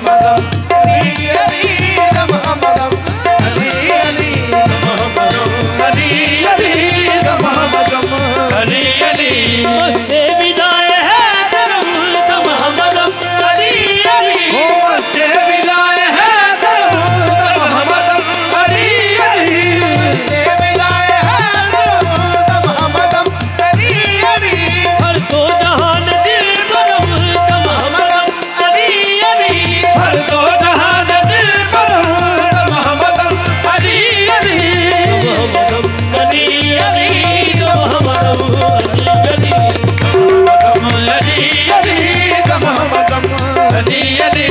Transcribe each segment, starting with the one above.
Muhammadam Ali Ali Muhammadam Ali Ali Muhammadam Ali Ali Muhammadam Ali Ali मस्ते विदाए है दरम Muhammadam Ali Ali ओ मस्ते विदाए है दरम Muhammadam Ali Ali मस्ते विदाए है दरम Muhammadam Ali Ali हर दो जहान दिल बरम Muhammadam Ali Ali हर दो जहान दिल बरम Muhammadam Ali Ali Muhammadam Ali Ali Muhammadam Ali Ali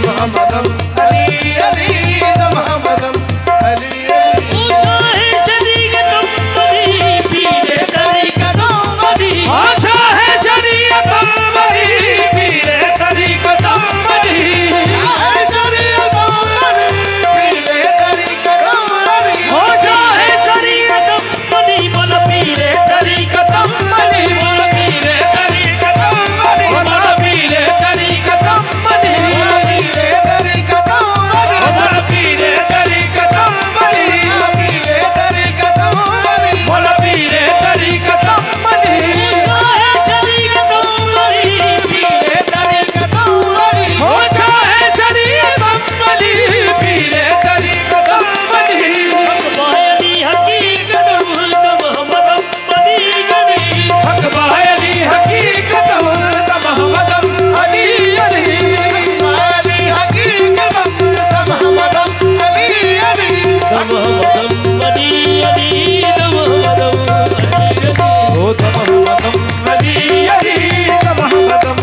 Muhammadam Ali Ali Muhammadam Ali Ali ओ शाहे शरीयतम वली पीरे तरीक़तम वली ओ शाहे शरीयतम वली पीरे तरीक़तम वली शाहे शरीयतम वली पीरे तरीक़तम वली ओ शाहे शरीयतम वली बोल पीरे तरीक़तम वली बोल पीरे तरीक़तम वली बोल पीरे तरीक़तम वली पीरे तरीक़तम वली बोल पीरे तरीक़तम वली पीरे तरीक़तम वली बोल पीरे तरीक़तम वली शाहे शरीयतम वली पीरे तरीक़तम वली ओ शाहे शरीयतम वली पीरे तरीक़तम वली अकबायली हकीकतम Muhammadam Ali Ali अकबायली हकीकतम Muhammadam Ali Ali अकबायली हकीकतम Muhammadam Ali Ali Muhammadam Ali Ali Muhammadam Ali Ali ओ Muhammadam Ali Ali Muhammadam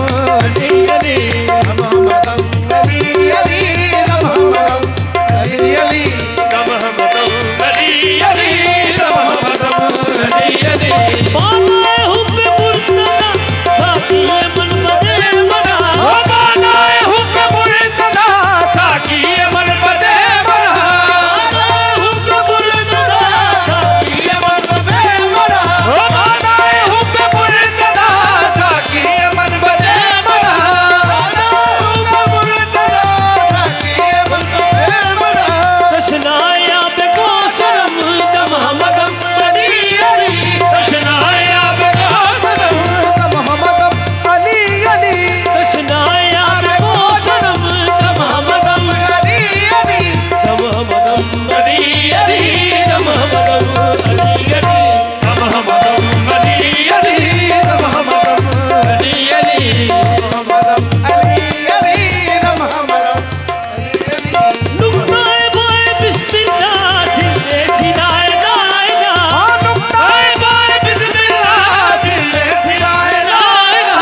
Ali Ali Muhammadam Ali Ali Muhammadam Ali Ali Muhammadam Ali Ali Muhammadam Ali Ali बानाए हुक्म मुर्तदा साकिए मन बदे मना ओ बानाए हुक्म मुर्तदा साकिए मन बदे मना बानाए हुक्म मुर्तदा साकिए मन बदे मना ओ बानाए हुक्म मुर्तदा साकिए मन बदे मना बानाए हुक्म मुर्तदा साकिए मन बदे मना तशनाया बेको शर्म Muhammadam Ali Ali तशनाया बेको शर्म Muhammadam Ali Ali तशनाया बेको शर्म Muhammadam Ali Ali Muhammadam Ali Ali Muhammadam Ali Ali Muhammadam Ali Ali Muhammadam Ali Ali Muhammadam Ali Ali Muhammadam Ali Ali नुक्ताए बाए बिस्मिल्लाह सिले सिराए लाइला नुक्ताए बाए बिस्मिल्लाह सिले सिराए लाइला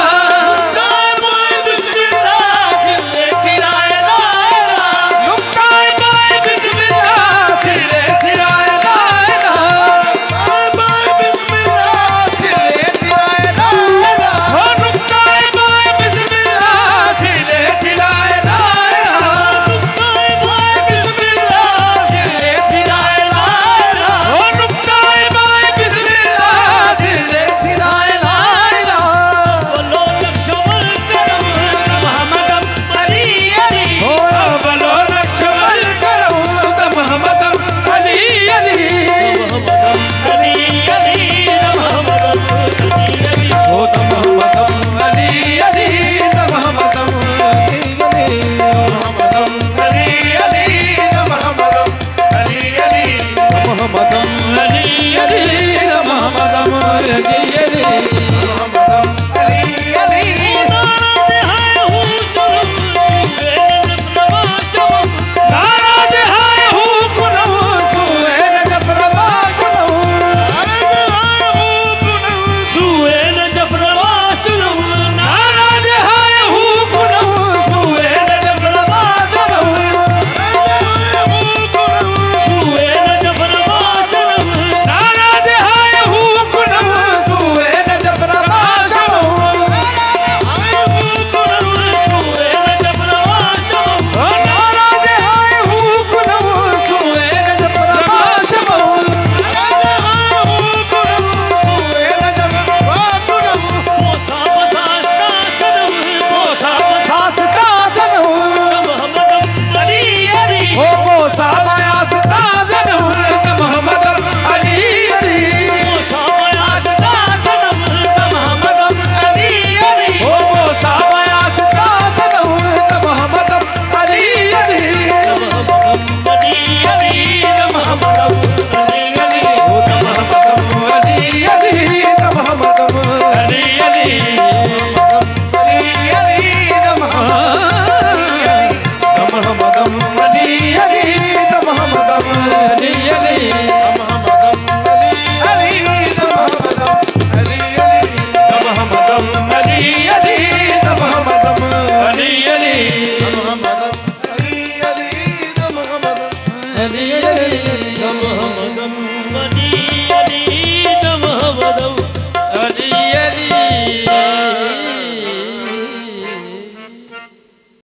नुक्ताए बाए बिस्मिल्लाह सिले सिराए लाइला नुक्ताए बाए बिस्मिल्लाह सिले सिराए लाइला नुक्ताए बाए बिस्मिल्लाह सिले सिराए लाइला हो नुक्ताए बाए बिस्मिल्लाह सिले सिराए लाइला नुक्ताए बाए बिस्मिल्लाह सिले सिराए लाइला हो नुक्ताए बाए बिस्मिल्लाह सिले सिराए लाइला बोलो नक्शवल करम Muhammadam Ali Ali हो बोलो नक्शवल करम Muhammadam Ali Ali Muhammadam Ali Ali Muhammadam Ali Ali हो Muhammadam Ali Ali Muhammadam Ali Ali Muhammadam Ali Ali Muhammadam Ali Ali Muhammadam Ali Ali Muhammadam Ali